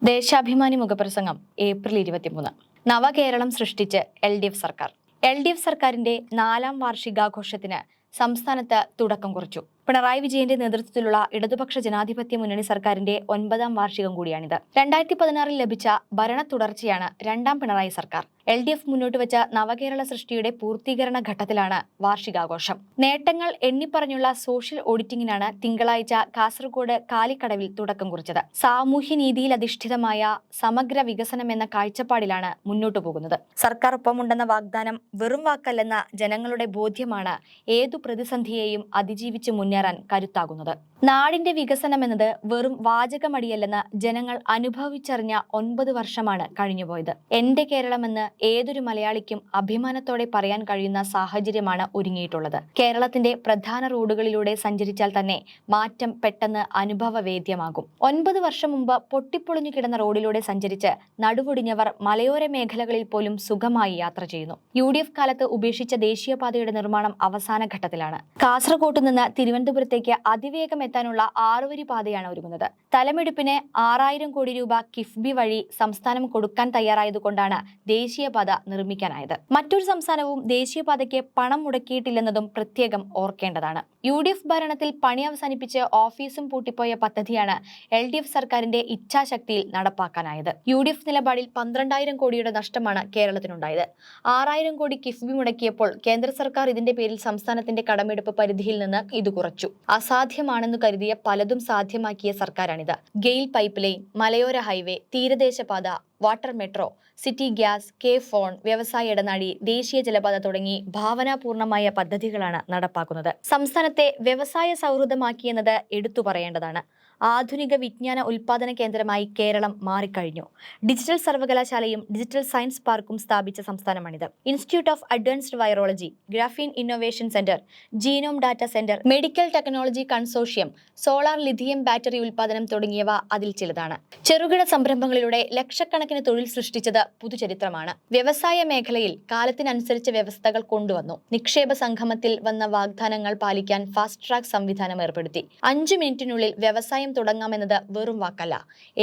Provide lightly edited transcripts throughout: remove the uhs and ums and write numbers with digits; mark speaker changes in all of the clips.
Speaker 1: ദേശാഭിമാനി മുഖപ്രസംഗം ഏപ്രിൽ 23. നവകേരളം സൃഷ്ടിച്ച് LDF സർക്കാർ. LDF സർക്കാരിന്റെ 4ാം വാർഷികാഘോഷത്തിന് സംസ്ഥാനത്ത് തുടക്കം കുറിച്ചു. പിണറായി വിജയന്റെ നേതൃത്വത്തിലുള്ള ഇടതുപക്ഷ ജനാധിപത്യ മുന്നണി സർക്കാരിന്റെ 9ാം വാർഷികം കൂടിയാണിത്. 2016 ലഭിച്ച ഭരണ തുടർച്ചയാണ് 2ാം പിണറായി സർക്കാർ. LDF മുന്നോട്ട് വെച്ച നവകേരള സൃഷ്ടിയുടെ പൂർത്തീകരണ ഘട്ടത്തിലാണ് വാർഷികാഘോഷം. നേട്ടങ്ങൾ എണ്ണിപ്പറഞ്ഞുള്ള സോഷ്യൽ ഓഡിറ്റിംഗിനാണ് തിങ്കളാഴ്ച കാസർഗോഡ് കാലിക്കടവിൽ തുടക്കം കുറിച്ചത്. സാമൂഹ്യനീതിയിൽ അധിഷ്ഠിതമായ സമഗ്ര വികസനം എന്ന കാഴ്ചപ്പാടിലാണ് മുന്നോട്ടു പോകുന്നത്. സർക്കാർ ഒപ്പമുണ്ടെന്ന വാഗ്ദാനം വെറും വാക്കല്ലെന്ന ജനങ്ങളുടെ ബോധ്യമാണ് ഏതു പ്രതിസന്ധിയെയും അതിജീവിച്ച് മുന്നേറാൻ കരുത്താകുന്നത്. നാടിന്റെ വികസനം എന്നത് വെറും വാചകമടിയല്ലെന്ന് ജനങ്ങൾ അനുഭവിച്ചറിഞ്ഞ 9 വർഷമാണ് കഴിഞ്ഞുപോയത്. എന്റെ കേരളമെന്ന് ഏതൊരു മലയാളിക്കും അഭിമാനത്തോടെ പറയാൻ കഴിയുന്ന സാഹചര്യമാണ് ഒരുങ്ങിയിട്ടുള്ളത്. കേരളത്തിന്റെ പ്രധാന റോഡുകളിലൂടെ സഞ്ചരിച്ചാൽ തന്നെ മാറ്റം പെട്ടെന്ന് അനുഭവവേദ്യമാകും. 9 വർഷം മുമ്പ് പൊട്ടിപ്പൊളിഞ്ഞു കിടന്ന റോഡിലൂടെ സഞ്ചരിച്ച് നടുവൊടിഞ്ഞവർ മലയോര മേഖലകളിൽ പോലും സുഖമായി യാത്ര ചെയ്യുന്നു. UDF കാലത്ത് ഉപേക്ഷിച്ച ദേശീയപാതയുടെ നിർമ്മാണം അവസാന ഘട്ടത്തിലാണ്. കാസർഗോഡ് നിന്ന് തിരുവനന്തപുരത്തേക്ക് അതിവേഗം എത്താനുള്ള 6 വരി പാതയാണ് ഒരുങ്ങുന്നത്. തലമെടുപ്പിന് 6000 കോടി രൂപ കിഫ്ബി വഴി സംസ്ഥാനം കൊടുക്കാൻ തയ്യാറായതുകൊണ്ടാണ് ദേശീയപാത നിർമ്മിക്കാനായത്. മറ്റൊരു സംസ്ഥാനവും ദേശീയപാതയ്ക്ക് പണം മുടക്കിയിട്ടില്ലെന്നതും പ്രത്യേകം ഓർക്കേണ്ടതാണ്. UDF ഭരണത്തിൽ പണി അവസാനിപ്പിച്ച് ഓഫീസും പൂട്ടിപ്പോയ പദ്ധതിയാണ് LDF സർക്കാരിന്റെ ഇച്ഛാശക്തിയിൽ നടപ്പാക്കാനായത്. UDF നിലപാടിൽ 12000 കോടിയുടെ നഷ്ടമാണ് കേരളത്തിനുണ്ടായത്. 6000 കോടി കിഫ്ബി മുടക്കിയപ്പോൾ കേന്ദ്ര സർക്കാർ ഇതിന്റെ പേരിൽ സംസ്ഥാനത്തിന്റെ കടമെടുപ്പ് പരിധിയിൽ നിന്ന് ഇത് കുറച്ചു. അസാധ്യമാണെന്ന് കരുതിയ പലതും സാധ്യമാക്കിയ സർക്കാരാണിത്. ഗെയിൽ പൈപ്പ് ലൈൻ, മലയോര ഹൈവേ, തീരദേശപാത, വാട്ടർ മെട്രോ, സിറ്റി ഗ്യാസ്, K-ഫോൺ, വ്യവസായ ഇടനാഴി, ദേശീയ ജലപാത തുടങ്ങി ഭാവനാപൂർണമായ പദ്ധതികളാണ് നടപ്പാക്കുന്നത്. സംസ്ഥാനത്തെ വ്യവസായ സൗഹൃദമാക്കിയെന്നത് എടുത്തു പറയേണ്ടതാണ്. ആധുനിക വിജ്ഞാന ഉൽപാദന കേന്ദ്രമായി കേരളം മാറിക്കഴിഞ്ഞു. ഡിജിറ്റൽ സർവകലാശാലയും ഡിജിറ്റൽ സയൻസ് പാർക്കും സ്ഥാപിച്ച സംസ്ഥാനമാണിത്. Institute of advanced virology, graphene innovation centre, genome data centre, medical technology consortium, solar lithium battery ഉൽപാദനം തുടങ്ങിയവ അതിൽ ചിലതാണ്. ചെറുകിട സംരംഭങ്ങളിലൂടെ ലക്ഷക്കണക്കിന് തൊഴിൽ സൃഷ്ടിച്ചത് പുതുചരിത്രമാണ്. വ്യവസായ മേഖലയിൽ കാലത്തിനനുസരിച്ച് വ്യവസ്ഥകൾ കൊണ്ടുവന്നു. നിക്ഷേപ സംഗമത്തിൽ വന്ന വാഗ്ദാനങ്ങൾ പാലിക്കാൻ ഫാസ്റ്റ് ട്രാക്ക് സംവിധാനം ഏർപ്പെടുത്തി. 5 മിനിറ്റിനുള്ളിൽ വ്യവസായം തുടങ്ങാമെന്നത് വെറും വാക്കല്ല.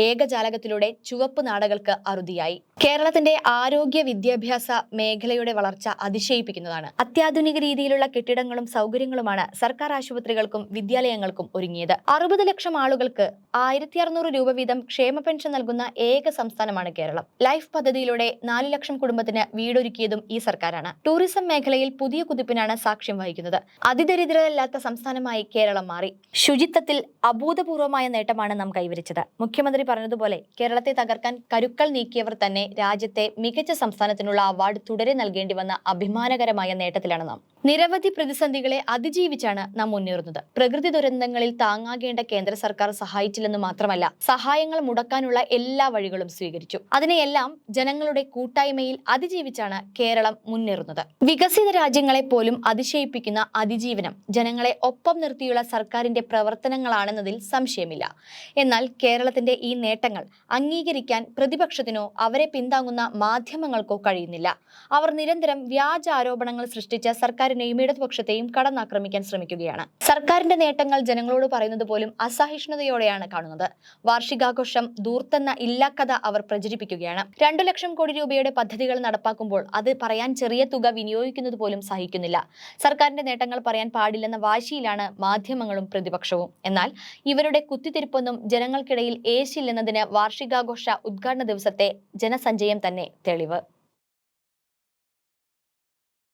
Speaker 1: ഏകജാലകത്തിലൂടെ ചുവപ്പ് നാടകൾക്ക് അറുതിയായി. കേരളത്തിന്റെ ആരോഗ്യ വിദ്യാഭ്യാസ മേഖലയുടെ വളർച്ച അതിശയിപ്പിക്കുന്നതാണ്. അത്യാധുനിക രീതിയിലുള്ള കെട്ടിടങ്ങളും സൗകര്യങ്ങളുമാണ് സർക്കാർ ആശുപത്രികൾക്കും വിദ്യാലയങ്ങൾക്കും ഒരുങ്ങിയത്. 60 ലക്ഷം ആളുകൾക്ക് 1600 രൂപ വീതം ക്ഷേമ പെൻഷൻ നൽകുന്ന ഏക സംസ്ഥാനമാണ് കേരളം. ലൈഫ് പദ്ധതിയിലൂടെ 4 ലക്ഷം കുടുംബത്തിന് വീടൊരുക്കിയതും ഈ സർക്കാരാണ്. ടൂറിസം മേഖലയിൽ പുതിയ കുതിപ്പിനാണ് സാക്ഷ്യം വഹിക്കുന്നത്. അതിദരിദ്രരല്ലാത്ത സംസ്ഥാനമായി കേരളം മാറി. ശുചിത്വത്തിൽ അഭൂതപൂർവമായ നേട്ടമാണ് നാം കൈവരിച്ചത്. മുഖ്യമന്ത്രി പറഞ്ഞതുപോലെ കേരളത്തെ തകർക്കാൻ കരുക്കൾ നീക്കിയവർ തന്നെ രാജ്യത്തെ മികച്ച സംസ്ഥാനത്തിനുള്ള അവാർഡ് തുടരെ നൽകേണ്ടി വന്ന അഭിമാനകരമായ നേട്ടത്തിലാണ് നാം. നിരവധി പ്രതിസന്ധികളെ അതിജീവിച്ചാണ് നാം മുന്നേറുന്നത്. പ്രകൃതി ദുരന്തങ്ങളിൽ താങ്ങാകേണ്ട കേന്ദ്ര സർക്കാർ സഹായിച്ചില്ലെന്ന് മാത്രമല്ല, സഹായങ്ങൾ മുടക്കാനുള്ള എല്ലാ വഴികളും സ്വീകരിച്ചു. അതിനെയെല്ലാം ജനങ്ങളുടെ കൂട്ടായ്മയിൽ അതിജീവിച്ചാണ് കേരളം മുന്നേറുന്നത്. വികസിത രാജ്യങ്ങളെ പോലും അതിശയിപ്പിക്കുന്ന അതിജീവനം ജനങ്ങളെ ഒപ്പം നിർത്തിയുള്ള സർക്കാരിന്റെ പ്രവർത്തനങ്ങളാണെന്നതിൽ സംശയമില്ല. എന്നാൽ കേരളത്തിന്റെ ഈ നേട്ടങ്ങൾ അംഗീകരിക്കാൻ പ്രതിപക്ഷത്തിനോ അവരെ പിന്താങ്ങുന്ന മാധ്യമങ്ങൾക്കോ കഴിയുന്നില്ല. അവർ നിരന്തരം വ്യാജ ആരോപണങ്ങൾ സൃഷ്ടിച്ച സർക്കാരിനെയും ഇടതുപക്ഷത്തെയും കടന്നാക്രമിക്കാൻ ശ്രമിക്കുകയാണ്. സർക്കാരിന്റെ നേട്ടങ്ങൾ ജനങ്ങളോട് പറയുന്നത് പോലും അസഹിഷ്ണുതയോടെയാണ് കാണുന്നത്. വാർഷികാഘോഷം ദൂർത്തെന്ന ഇല്ലാക്കഥ അവർ പ്രചരിപ്പിക്കുകയാണ്. 2 ലക്ഷം കോടി രൂപയുടെ പദ്ധതികൾ നടപ്പാക്കുമ്പോൾ അത് പറയാൻ ചെറിയ തുക വിനിയോഗിക്കുന്നത് പോലും സഹിക്കുന്നില്ല. സർക്കാരിന്റെ നേട്ടങ്ങൾ പറയാൻ പാടില്ലെന്ന വാശിയിലാണ് മാധ്യമങ്ങളും പ്രതിപക്ഷവും. എന്നാൽ ഇവരുടെ കുത്തിത്തിരിപ്പൊന്നും ജനങ്ങൾക്കിടയിൽ ഏശില്ലെന്നതിന് വാർഷികാഘോഷ ഉദ്ഘാടന ദിവസത്തെ ജനസഞ്ചയം തന്നെ തെളിവ്.